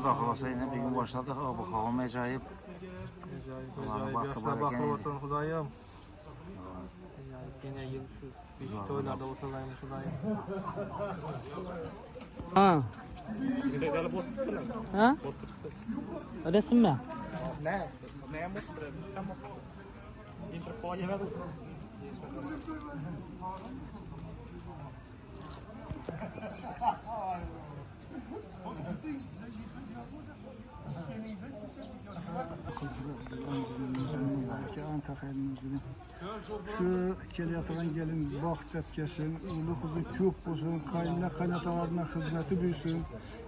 Bakılasa yine bir gün başladık. Bu havam acayip. Acayip. Baklı olsun Hudayım. Yine yıl şu büyük toylarda oturayım Hudayım. Ha. Sezali bot tuttu lan. Ha? Resim mi? Ne? Ne mutlu? Sen mutlu. Interpol yemedim. Şu kelyatadan gelin bak tepkesin, ulu kuzu çok olsun, kaynına kaynatalarına hizmeti büyüsün.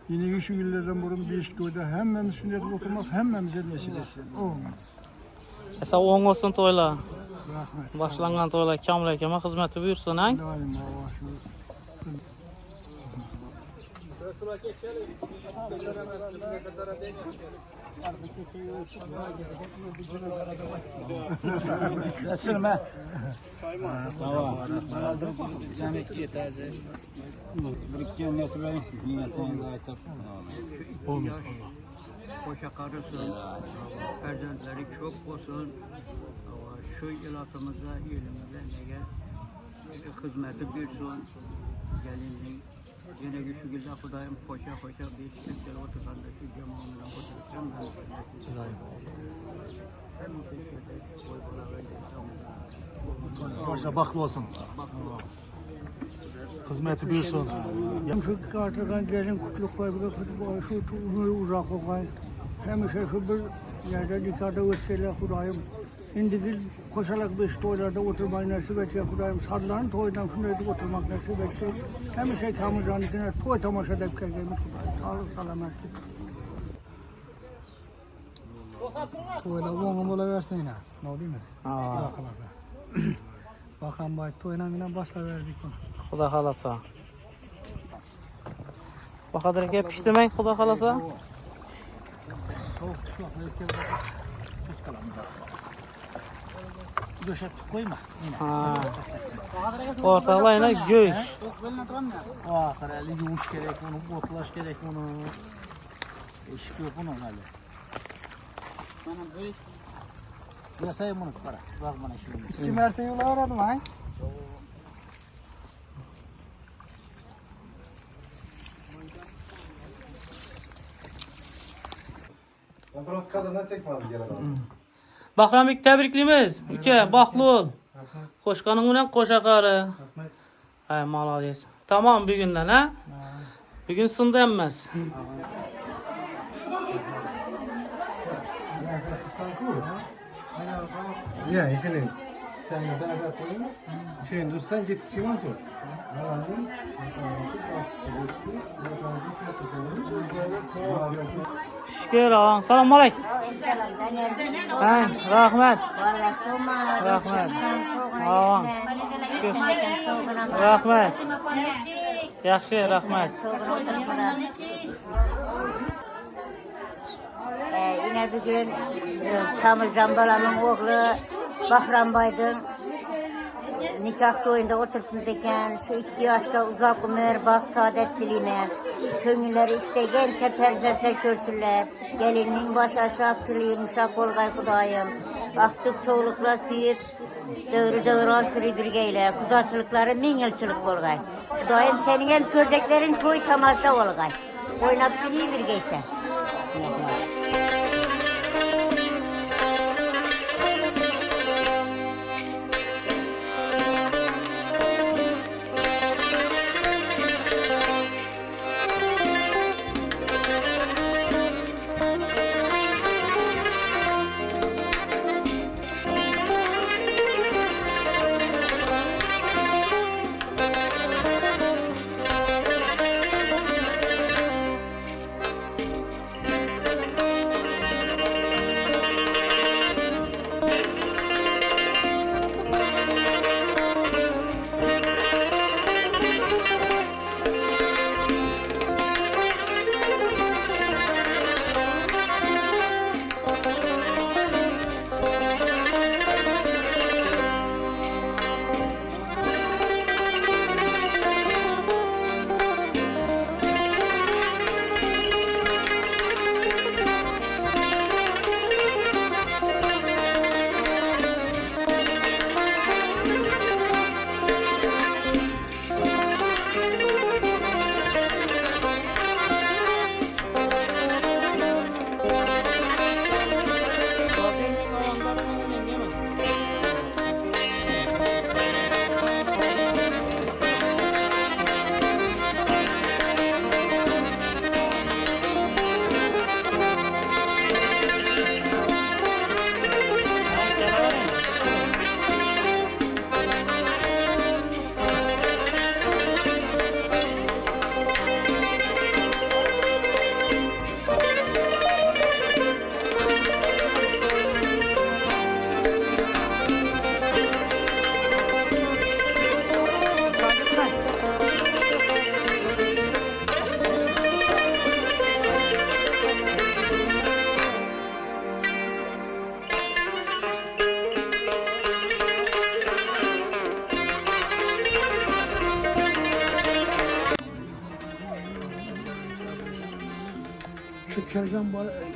Yine şu günlerden burun bir iş koydu, hemmemiz sünnete oturmak, hemmemize neşidesin. Sağ olsun toyla. Rahmet. Başlangan toyla Kamil akama hizmeti buyursun ha. Daim Allah şu. Resim Tamam. Cemek yeterce. Birikken netmeyin. Niyetinizi aytıp. Koşa karısın, erzentleri çok olsun. Şu ilatımıza, ilimize nege hizmeti büyüsün. Gelinliğin yine güçlü güzel Hudayım koşa bir şirketler oturandaki cemaatına otururken ben Başta baklı olsun. Hizmeti büyüsün. Şu kartadan gelin kutluk var, bir de şu uzak olay. Hem şu bir yerde dikkatle ötkeler Hudayım. Şimdi biz koşarak beş toylarda oturmayı nasip etse Hudayım. Sarıların toydan şunları oturmak nasip etse. Hem Kamilcan'ın içine toy tamaşa edip geldiğimiz Hudayım. Sağlık salametlik. Toyda boğum olaversin yine. Ne olayımız? Bakılasa. Bakan bay toyla yine başla verdik bunu. Xudo xolasa. Bahadır aka pishtirmang Xudo xolasa. Soğuk tushmoqni yetkazib hech qilamiz. Döşetib qo'yma. Ha. O'rtalayna go'sht. Oxirali yuvish kerak, uni o'tlash kerak, uni eshik yo'q uni hali. Mana bu yasay buni qara. Bak mana shu. 2 marta yuvaveradi ha. Biraz kadından çekmez gelen adam. Bahrambek tabriklaymiz. Uka, baxtli ol. Qo'shqaning bilan qo'sha qari. Ha, молодец. Tamam bugundan ha? Bugun sunda emas. Ya, işini sen de beraber koyun. Şeyin dursan git kiman koy. Shukr, og'ang. Assalomu alaykum. Ha, rahmat. Rahmat. Og'ang. Rahmat. Yaxshi, rahmat. Yine bugün Kamilcan balamın oğlu Bahrambay'dın nikah toyunda oturtmuş eken şu 2 yaşta uzak ömür bak saadet diline köngülleri istegençe perzese körsünler gelinin baş aşağı tili yumuşak olgay Hudayım baktık çoğulukla süyüp dövrü sürü birgeyle kudaşılıkları min yılçılık olgay Hudayım senin hem kördeklerin toy tamaşa olgay oynap tili birgeyse. Şekerden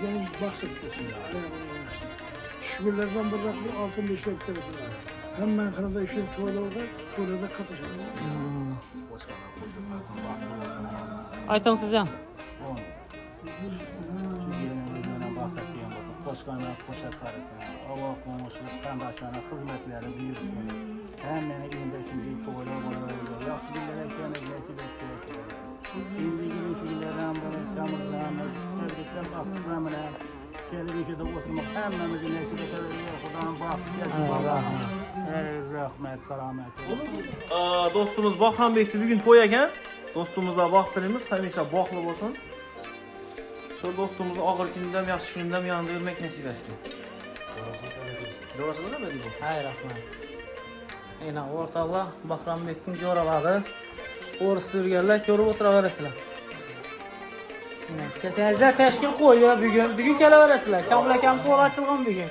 gelin bahsetmesin. Şükürlerden bırakıp altın bir şey eklemişler. Hemen kanada işin tuvalada katışıyor. Aytın sizden. Qo'shqana qo'shaqqarisini, Alloh qo'ng'ishli qarindoshlarning xizmatlari buyursin. Hammani endi shunday to'g'ri bo'ladi. Yaxshi kunlar ekanlar nasib etdi. Endi shu kunlardan biri Kamiljonning tabriklab baxtlar bilan kelgusida o'tirmoq hammamizga nasib etadi. Xudoning baxtiga rahmat, salomat. Dostumuz Bahranbek'ti bugün to'y ekan. Dostumuza baxt tilaymiz, hamisha baxtli bo'lsin. Şu dostumuzu ağır gündem, yaxshi gündem yanında yürümek nasip etsin. Doğrusu da mı dedi bu? Hay rahmat. Yine ortaga Bahranbek'in jo'ralari o'risda yurganlar ko'rib o'tiraverasizlar. Kesanizlar tashkil qo'ydi bugun kelaverasizlar. Kamol akam qo'l ochilgan bugun.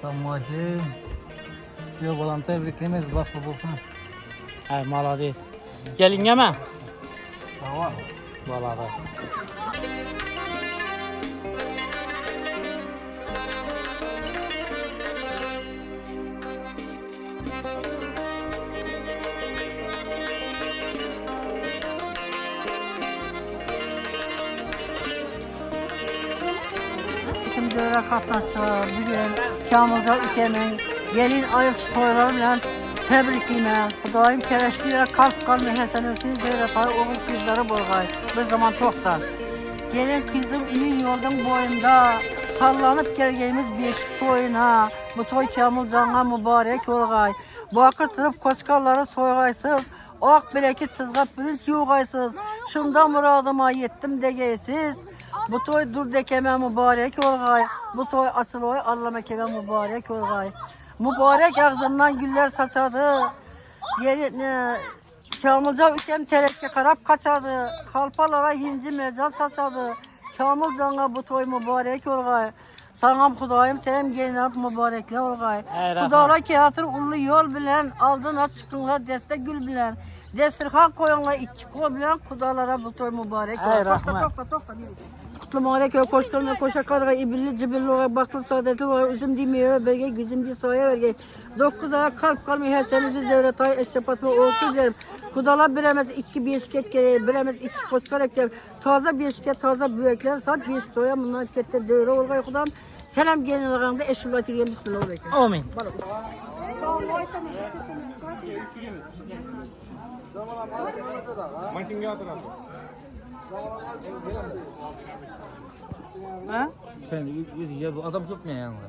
Samoşim. Yok olan tebrikimiz baxtli bo'lsin. Hay, молодец. Kelingami? Tamam. Bo'ladi. Şimdi öyle katlaştılar. Bugün Kamilcan ülkemin gelin ayıkçı toylarıyla tebrikliyim. Kudayım kereşliyle kalp kalma hesenösünü zeyretay oğul kızları bolgay. Bir zaman tokta. Gelin kızım iyi yolun boyunda sallanıp geleceğimiz bir toyuna. Bu toy Kamilcan'a mübarek olgay. Bu akırtırıp koçkalları soygaysız. Ok bileki tızgap bürüz yoğaysız. Şunda muradıma yettim degeysiz. Bu toy dur dekeme mübarek olgay. Bu toy asıl oy Allah mekeme mübarek olgay. Mübarek ağzından güller saçadı. Yerine Kamilcan ülkem terekke karap kaçadı. Kalpalara hinci mercan saçadı. Kamilcan'a bu toy mübarek olgay. Sanam Kudayım senem gelin mübarekler olgay. Kudala kağıtır ulu yol bilen aldın çıkınlar deste gül bilen. Destirhan koyanlar iki kol bilen kudalara bu toy mübarek olgay. Tokta. Kutlu mübarek koşturma koşakarga ibilli cibilli olarak baklı saadetli olarak üzüm demiyor belge güzüm diye soya verge. 9 ay kalp kalmıyor her senesi devletay eşrepatma olsun derim. Kudala biremez iki biyeşket gereği biremez iki koşkar ekler. Taze biyeşket taze büyükler saat bir soya bunlar ketler devre olgay kudam. Selam gelin ağamda eşullah tiriyen bismillah. Amin. Ha? Sen ya bu adam yok mu yanında?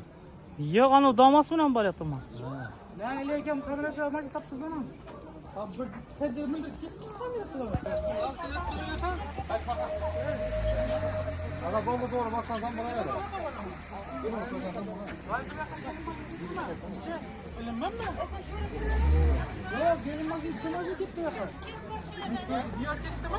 Yok ana damas bilan boryapman. Ben eleyken kadına çağırmak tapsız onu. Sen de önünde git. Aga doğru baksan bana ver. Elimden mi? Yok gelin bak istemez gitti yapar. Diğer gitti mi?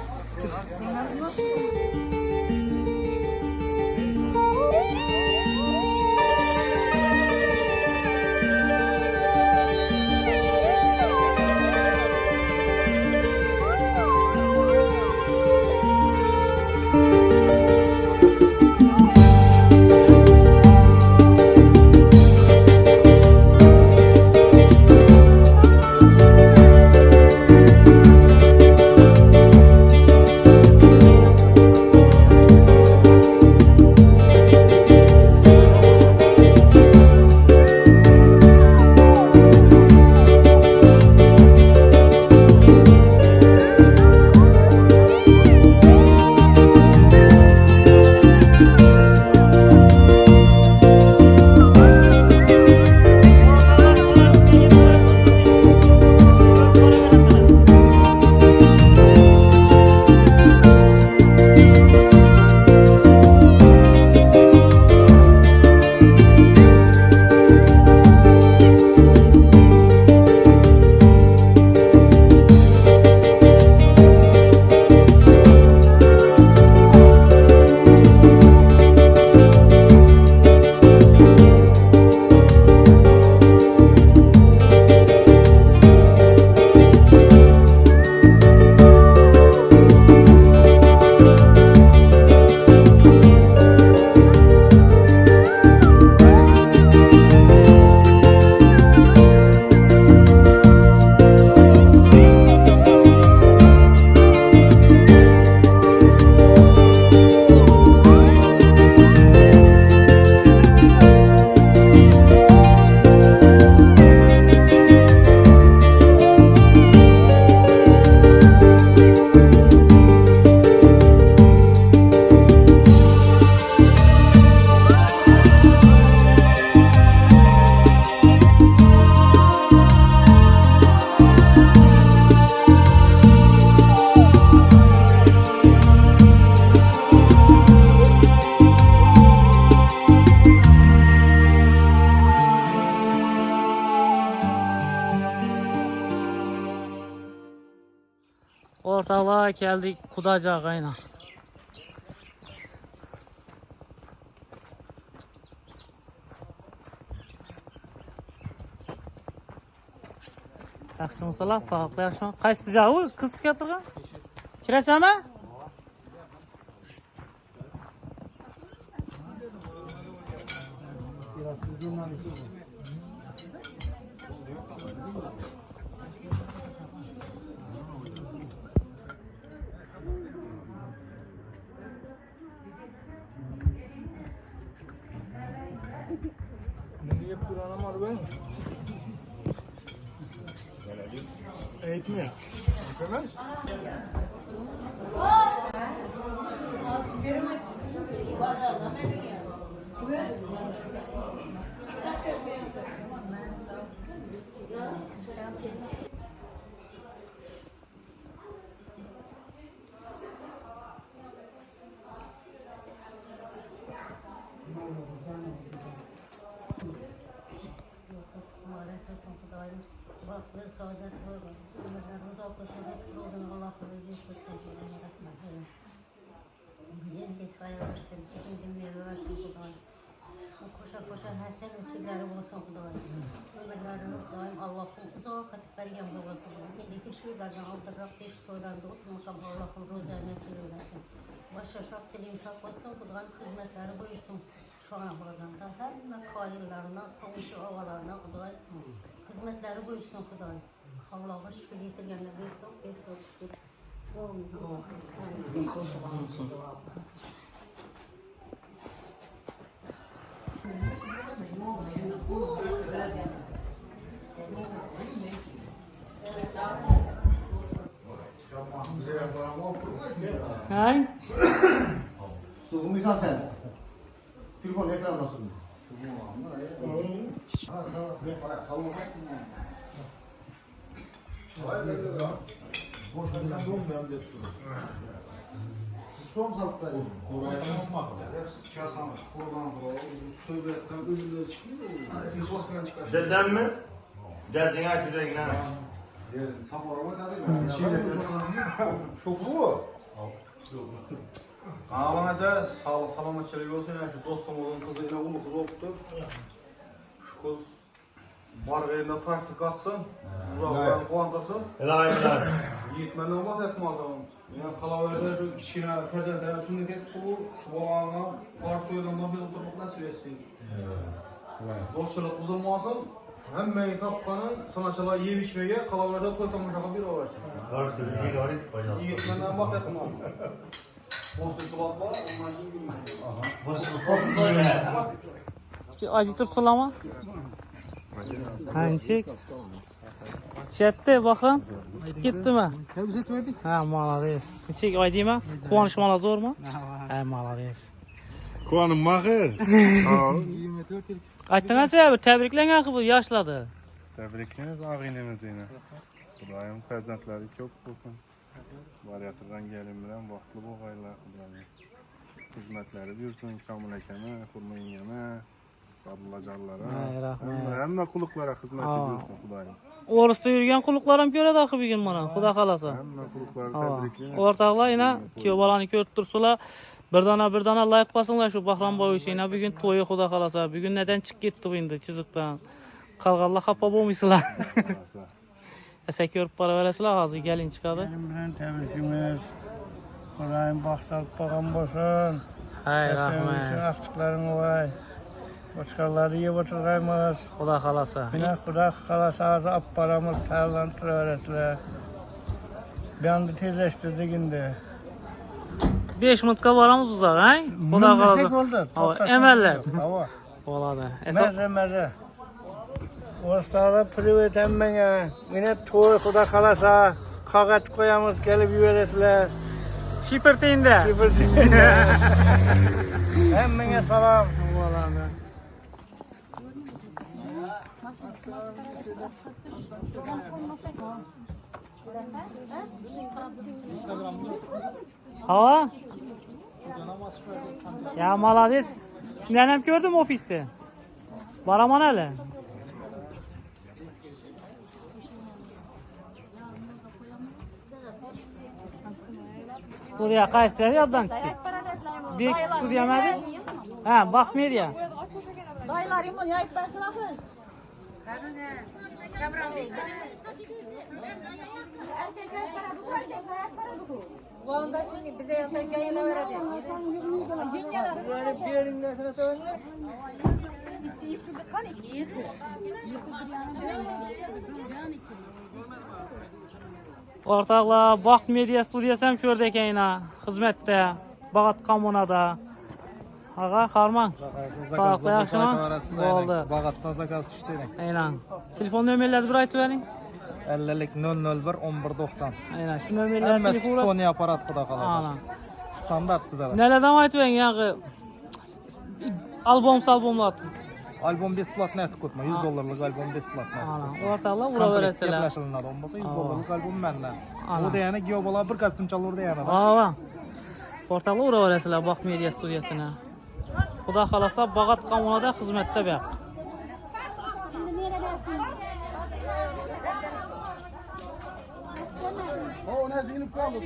Vallahi geldik Kudaca kayna. Yaxshimisilar? Sağlıklı yaxshimi? Qaysi sıcağı? Kız çıkartırgan? Kirasanmi? Eğitmiyor. Yemez. Koşa koşa her sene sizleri olsun Kudayım. Ömürleriniz daim Allah'ın uzağa katıkları yanında olsun. Bendeki şuylardan aldırak beş toylanda oturmuşam Allah'ın rozlarına sürülesin. Başarsak dilim saklasın Kudayım hizmetleri buyursun. Şu an buradan da her kayırlarına, komşu avalarına Kudayım hizmetleri buyursun Kudayım. Allah'a şükür getirgenler buyursun. Şükür. Olmuyor. Hay? Sığınmışsan sen. Telefon ekran nasıl? Boş bir şey olmayan diye tutuyor. Son sapları. Oraya tamam mı? Çıkarsan kurban kuralı. Söyletten özürleri çıkmıyor. Dedem mi? Derdine güzel lan. Sap araba dedi. Çok bu. Ama mesela sağlık salametçilik olsun ya şu dostum olan kızıyla ulu kız oldu. Şu kız var elinde taştık atsın. Uzaklarını kuantırsın. Helal helal. Yiğitmenden bahsetmez zaman. Yani kalaveride bir kişine prezentlerin sünnet et kulu. Şu balağına Kars toylarından bir oturmak nasip etsin. Dostçılık bozulmasın. Hem beni tapkanın sanatçılar yiyip içmeye kalaveride toy tamamlayan bir olarsın. Karşı bir garip bacası. Yiğitmenden bahsetmez. Dostum kulak var, onlar iyi bilmez. Basın böyle. Acı tursula Hangisi? Çetti bakın. Çık gitti mi? Tebrik etmedik. Ha malades. Çek ay değil mi? Kuvanış mala zor mu? Ha malades. Kuanım mahir. 24 yıl. Aytdınız ya bir tebriklen bu yaşladı. Tebrikleriz ağinimiz yine. Kudayım farzandları çok olsun. Var yatırgan gelin bilen vaxtlı bu gayla Kudayım. Hizmetleri buyursun Kamilekeme, Hurmeyyeme, Sabılacarlara. Rahmet. Hem de kuluklara hizmet ediyorsun Kudayım. Orusda yürüyen kuluklarım göre de bir gün bana. Xuda kalasa. Hem de kulukları tebrikleyin. Ortaqlar yine kiyo balanı körüp dursular. Bir dana layık basınlar şu Bahram boyu şeyine. Bir gün toyu Xuda kalasa. Bir gün neden çık gitti bu indi çizikten. Kalqalla xapa bulmuşlar. Ese körüp para veresizler ağzı gelin çıkadı. Benim bilen tebrikimiz. Kudayım başladık bakan boşun. Hay Senin rahmet. aktıkların var. Başkaları yiyip oturgaymaz. Xuda kalasa. Yine kudak kalasağızı apparamız tarlantı öğretler. Bir anda tezleştirdik indi. 5 minutga boramiz uzaq, ha? Xudo oldu. xohlasa. Emellab. Hava. Bo'ladi. Meze. Ortada privet emmenge. Yine toy kuda kalasa. Kağıt koyamız gelip yüveresler. Şipirtinde. Emmenge salam. Bo'ladi. Hava? Ya malades. Kimden gördüm ofiste. Baraman hele. Studiya qaysi yerdan chiqdi? Bek studiyamadi? Ha, Bax Media. Dayılarım bunu yayıp versin afı. Bu anda şimdi bize yatarken yine verecek. Bir yerinde sana söyle. Ortaqlar, Bax Media studiyası ham şu yerda ekan, xizmatda, Bağat kommunada. Ağa, Harman. Sağlıqla yaxshimi? Bo'ldi. Bağatdan zakaz düşdü. Aynan. Telefon nömrələrini bir aytib bering. 50'lik 001 1190. Aynan, şu nömrələri Hemmesi telefon. Sony aparat xuda qalacaq. Ana. Standart bizə. Nələrdən aytib bering yağı? Albomlar. Albom besplatно tıkutma. $100'lık albom besplatno. Ana, ortaqlar ura verəsələr. Yaplaşılınlar olmasa $100'lık albom məndən. Ana. O deyəni Giyobola bir kostyum çalır deyəni. Ava. Ortaqlar ura verəsələr Bax Media studiyasına. Xuda xalasa Bağat kommunada xizmətdə bəq. O ne zinip kaldı.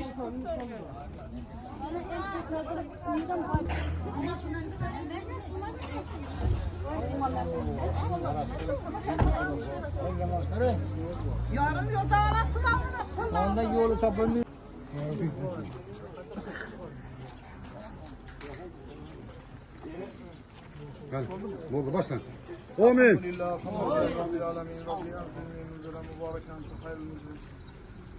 Yarım yolda arası var. Onda yolu tapılmıyor. Gel. Ne oldu başla. Amin. Elhamdülillah. Rabbil alemin. Rabbi enzilni nüzule mübareken hayrul müzlim.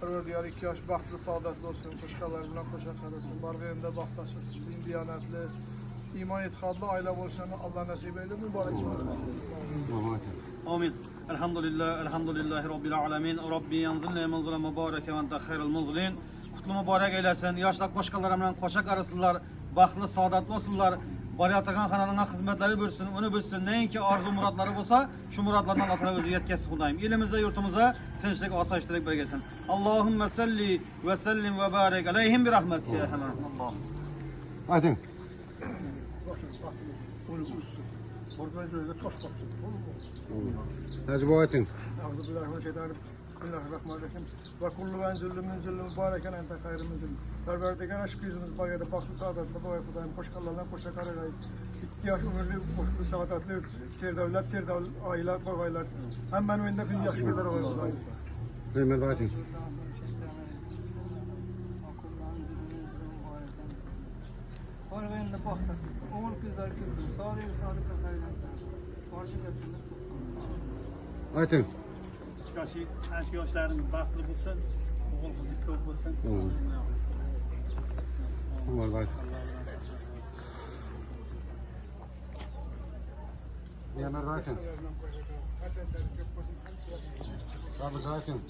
Perverdigar 2 yaş bahtlı saadetli olsun. Koşkalar bilen koşak arasın. Bargayında bahtaşırsın. Din diyanetli, iman etkadlı aile oluşlarını Allah nasip eyle mübarek. Amin. Elhamdülillahi Rabbil alemin. Rabbi yanzilne menzile mübareke ve ente hayrul munzilin. Kutlu mübarek eylesin. Yaşlı koşkalarımla koşak arasınlar. Bahtlı saadetli olsunlar. Bari Atakan kanalına hizmetleri bürsün, onu bürsün. Neyinki arzu muratları olsa, şu muratlardan Allah Teala özü yetkisi kudayım. İlimize, yurtumuza tinçlik ve asayişlik belgesin. Allahümme salli ve sellim ve barek aleyhim bir rahmet ya hemen. Allah. Hadi. Hacı Boğatin. Bismillahirrahmanirrahim. Ve kullu enzüllü mübareken ente hayrı müzülüm. Perverdigar aşk yüzünüz bagada baktı saadetli doya kudayım. Koşkallarına koşak arayay. İhtiyaç ömürlü, koşkulu saadetli, serdevlet, aileler, koyaylar. Hemen önünde gün yaş kadar olayım. Mehmet Boğatin. Bargayında bahtaşırsın. Oğul kızlar kızdır. Sağlıyor sağlıkla kaynaklar. Varcı götürünüz tutun. Aytin. Aşk yaşlarımız baxtli bo'lsin, o'g'il qizi ko'p bo'lsin. Allah Aytin. Mehmet Aytin. Sabit Aytin.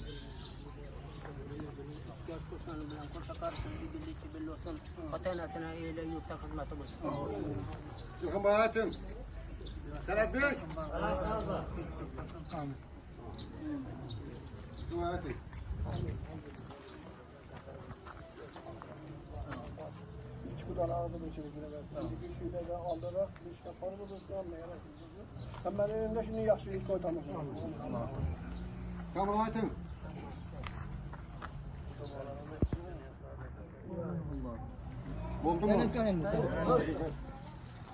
Yaş koşmanı bilen koşak arasın. Birlikçi belli olsun. Vatanasına eyle yurtta hizmeti bulsun. Yıkın Aytin. Serhat Bey. Dua Aytin. Kudan ağzını içine versin. Bir şeyle de aldırarak bir şey yaparım da anlayarak. Hemen önünde şimdi yaşlıyı koytamaz. Tamam Aytin. Oldu mu?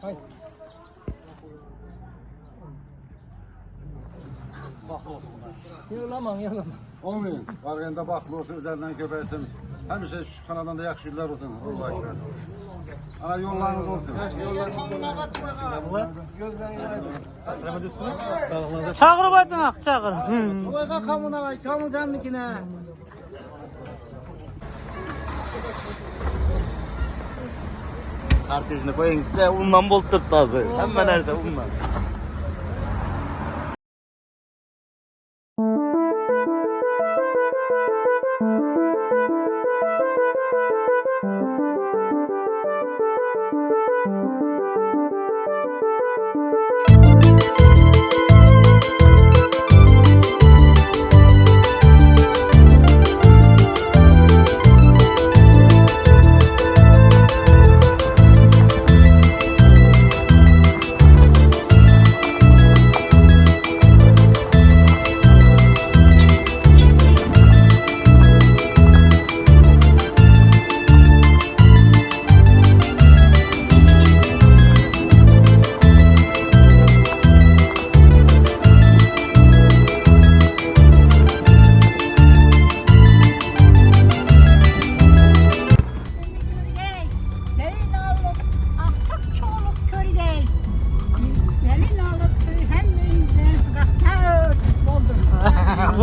Hayır. Yığılaman. Amin. Bargayında baxtlı olsun, üzerinden köpəysin. Həmişə şu kanadan da yaxşı günlər olsun. Allah ekber. Ana yollarınız olsun. Çağırıb aytın, çağır. Toyga kamuna, kamudannikine. Kardeşine koyun size undan bol tırtlazı. Hemen herse undan.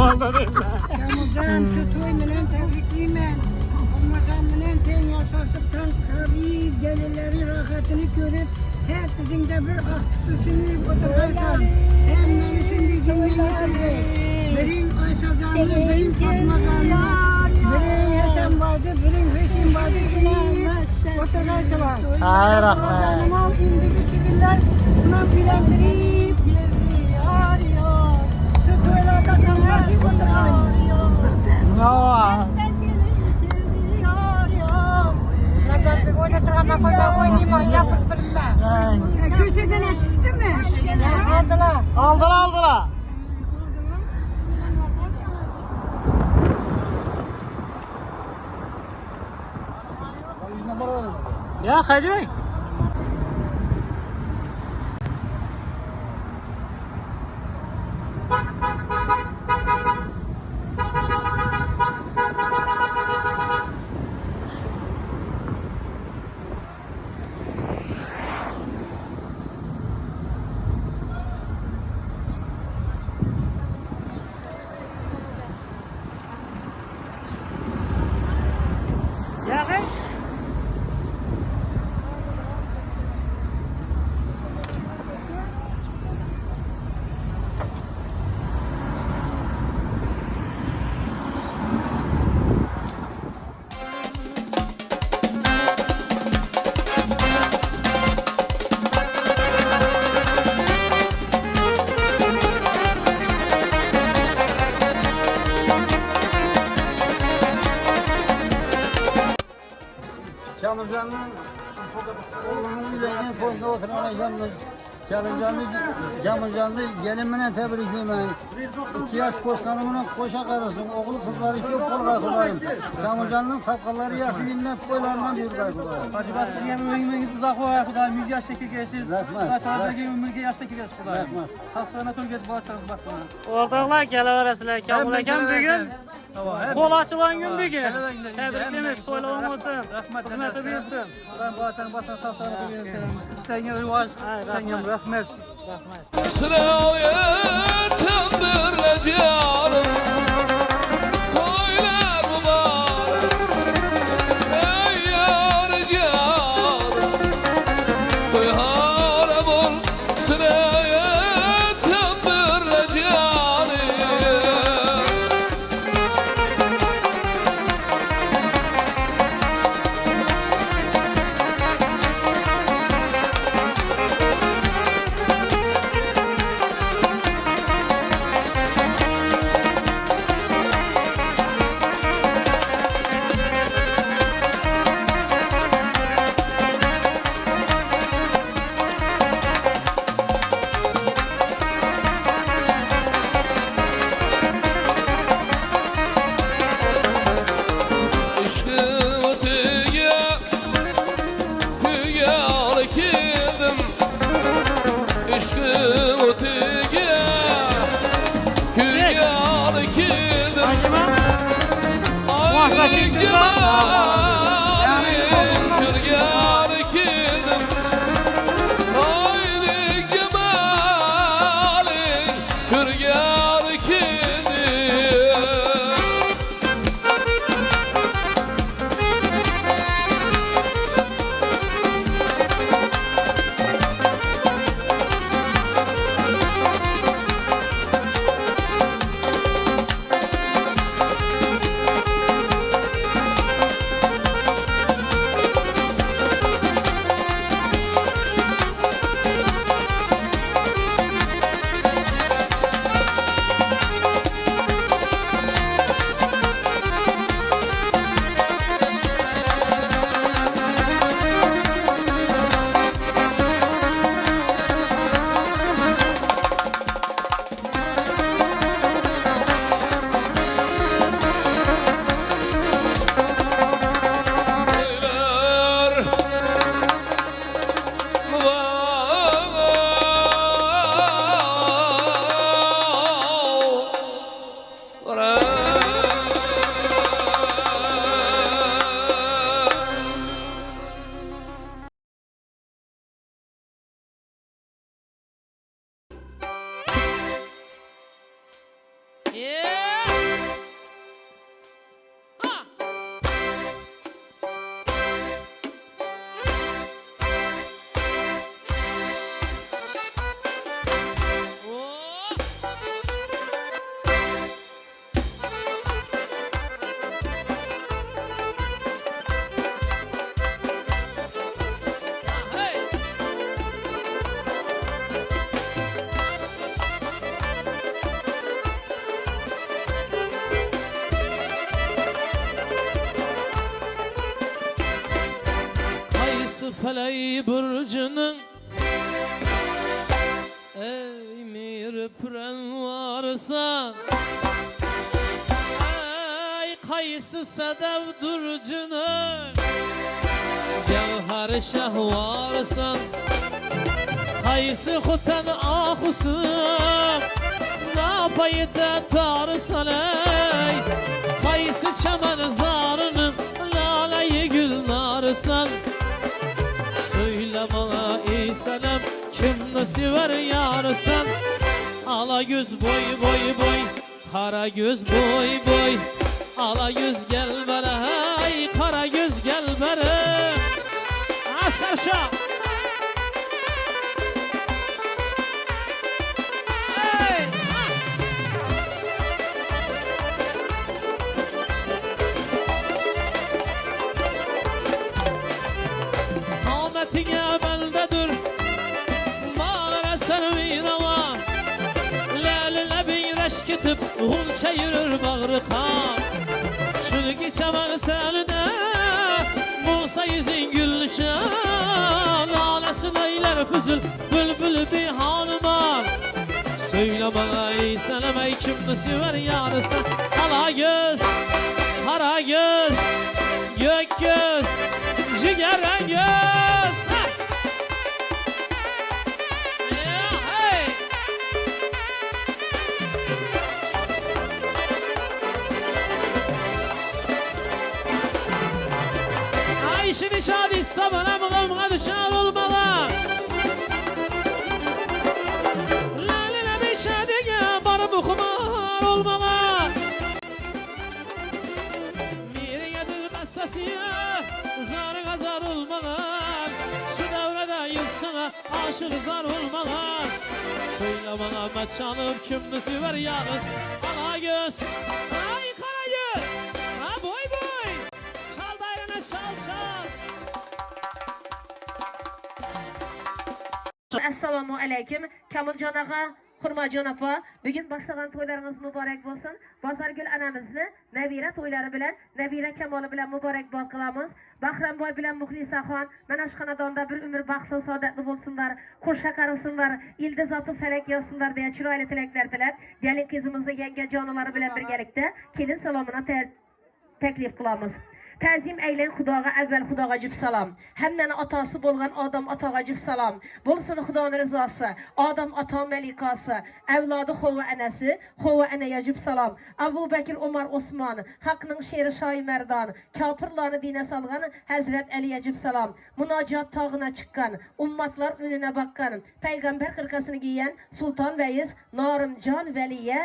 Vallahi derler. Ramazan tutuy menen tebrikliymen. Ramazan menen ten yaşasıptan tabi gelirleri rahatını görüp hepsinde bir aktıkçısını oturursan hem menüsün bir cümle birin Ayşazanlı, birin Fatmazanlı, birin Yesenbaydı, birin Hüseyinbaydı, oturursa var. Ay rahmet. Tamam indiki sigiller buna bilendirip geldi yar yar. Tutoylarda kalmazı oturan. No. Sizler oyda tırana koyma oynayayım yapıp bilmem. Köşeden yetişti mi? Aldılar. Aldılar. Ya Hacı Bey. Ya Hacı. Çamurcan'ın oğlunun yüreğinin koyunda oturan ayağımız. Çamurcan'ı gelinmene tebrikliyim ben. 2 yaş koşkanımın koşa karısın. Oğlu kızları çok kol kaykulayım. Çamurcan'ın tapkaları yaşı minnet boylarından bir kaykulayım. Hacı bas sizin ömrünüz uzak olaya Xudayım 100 yaşta kelsiz. Rahmat. Tarzaki ömrünüzge yaşta kelsiz Xudayım. Rahmat. Hafsana tölgesi bağışlarız bak bana. Oradalar geleveresiler. Kamil Ekem bugün kol açılan gün bugün. Tebriklimiz toyla olmasın. Hizmeti buyursun. Ben bağışlarım batına safsana tölgesi. İsteyen rivaj, isteyen rahmet. Sırayeten birle canım Koylar mübarek Ey yar canım Koy harem ol Sırayeten birle canım feley burcunun ey mirpren varsa ey kayısı sedev durcunun gevher şah varsa kayısı hutan ahusum napayete tarsan ey kayısı çemen zarının laleyi gül narsan söyle bana ey senem kim sever yarsan ala göz boy boy boy kara göz boy boy ala göz gel bana hey kara göz gel bana asker şah gitip Hunça yürür bağrı kan Şunu geçemel seni de Musa yüzün gülüşen Lalesi neyler füzül Bülbül bir hanım var Söyle bana ey senem ey kimdi sever yarısı Ala göz, kara göz Gök göz, ciğeren göz İşini şadi sabana mıgılmına düşer olmalı Lalene bir şadiye barı bu kumar olmalı Miriye dülmez sesiye zarı gazar olmalı Şu devrede yıksana aşık zar olmalı Söyle bana meçanım kimdi sever yalnız Ala göz, ay kara göz Ha boy boy Çal dairene çal çal Assalamu aleyküm. Kamiljon ağa, Hurmajon apa. Bugün başlagan to'ylaringiz muborak bo'lsin. Bozorgul anamizni nabira to'ylari bilan, nabira kamoli bilan muborakbod qilamiz. Bahramboy bilan Muxlisaxon mana shu xonadonda bir umr baxtli, saodatli bo'lsinlar, qo'sha qarisinlar, ildizoti falak yozsinlar deya chiroyli tilaklar tilab, gelin qizimizni yangi jonilari bilan birgalikda kelin salomini taklif qilamiz. Təzim eylən Xudoga əvvəl Xudoga cüb salam. Həmməni atası bolğan adam atağa cüb salam. Bolsun Xudanın rızası, adam ata məlikası, əvladı xova ənəsi, xova ənəyə cüb salam. Abu Bəkir Omar Osman, Haqqının şeiri Şahi Mərdan, kapırlarını dinə salğan Həzrət Əliyə cüb salam. Münacat tağına çıqqan, ummatlar önünə baqqan, Peyğəmbər xırqasını giyən Sultan Vəyiz Narımcan Vəliyə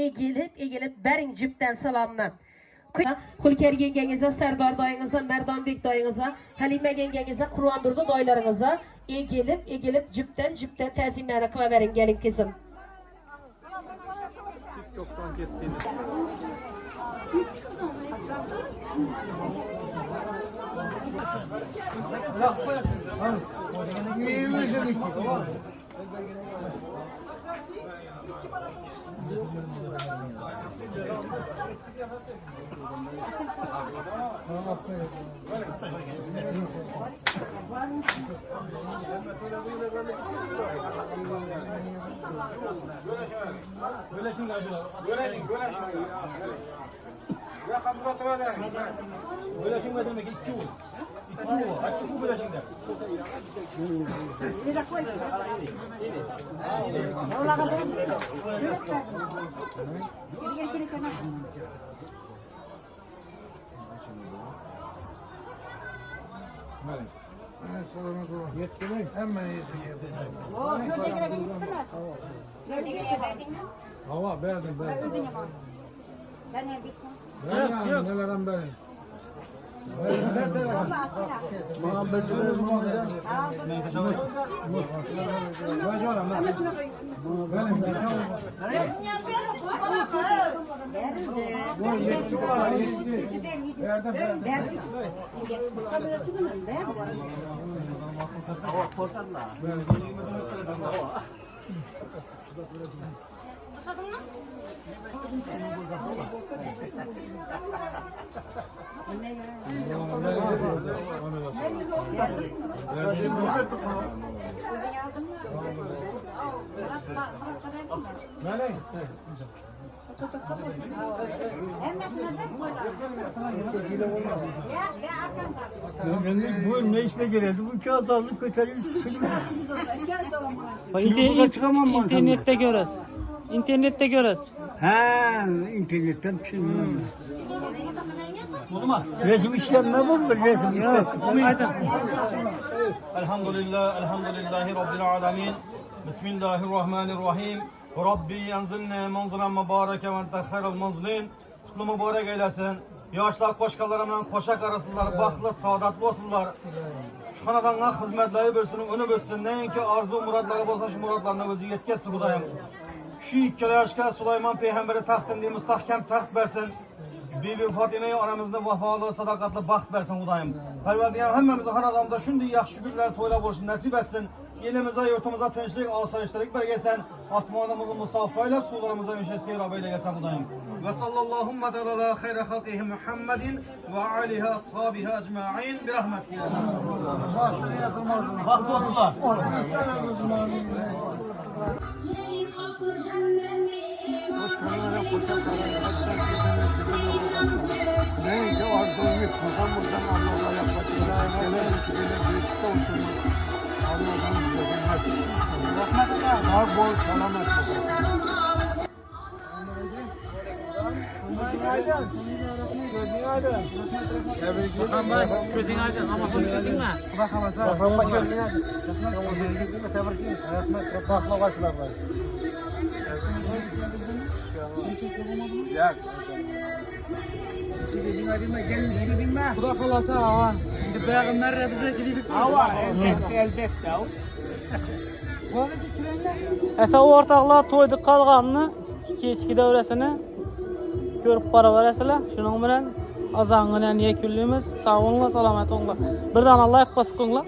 egilib bərin cübdən salamına. Hulker yengenize, Serdar dayınıza, Merdanbek dayınıza, Halime yengenize, Kurandurdu daylarınıza egilip cüpten təzimləri qılaverin gelin kızım. TikTok'tan gittiğiniz. Hava verdim ben. Nelerden benim. Bu ne işine geliyordu? Bu kağıt aldık götürüyoruz. İnternette görürüz. İnternette görürüz. Ha, internetten şimdi. Resim işlenme bu mu? Resim yok. Elhamdülillahi Rabbil alemin. Bismillahirrahmanirrahim. Rabbi yanzilne manzilen mübareke ve ente hayrel munzilin. Kutlu mübarek eylesin. Yaşlar koşkalarımla koşak arasınlar, baklı, saadatlı olsunlar. Şu kanadanlar hizmetleri bölsünün, önü bölsün. Neyinki arzu muratları olsa şu muratlarına özü yetkesi budayım. Şu iki yaşka Süleyman Peygamber'e tahtın diye müstahkem taht versin. Bibi Fatime'yi aramızda vefalı, sadakatli baxt versin budayım. Perverdiyen hemmemizi kanadamda şimdi yaxşı günler toylab olsun nasip etsin. Elimize, yurtumuza tinchlik, asayiştirik bergesen. Asmanımızı musaffa ile, sularımıza inşe seyrab eyleyesen budayım. Ve sallallahu ala hayre halkihi Muhammedin ve alihi ashabihi ecma'in bir rahmetihi. Baxt olsunlar. Neyse arzunu kazan buradan Allah'a yapacağız. Gelelim ki birlikte olsun. Allah'ın gözünü rahmetler. Bol selamet. Bakan bay, gözün aydın. Ama sonuçladın mı? Bakan bay, gözün aydın. Rahmet, baklavasılar var. Xudo xolasa ha. Endi payg'ambar bize gidip elbette. Esa ortaqlar to'yda qolganini kechki davrasini ko'rib boraverasizlar. Shuning bilan azanni yakunlaymiz. Sog' bo'linglar, salomat bo'linglar. Birdan Alloh yaxshi qilsin.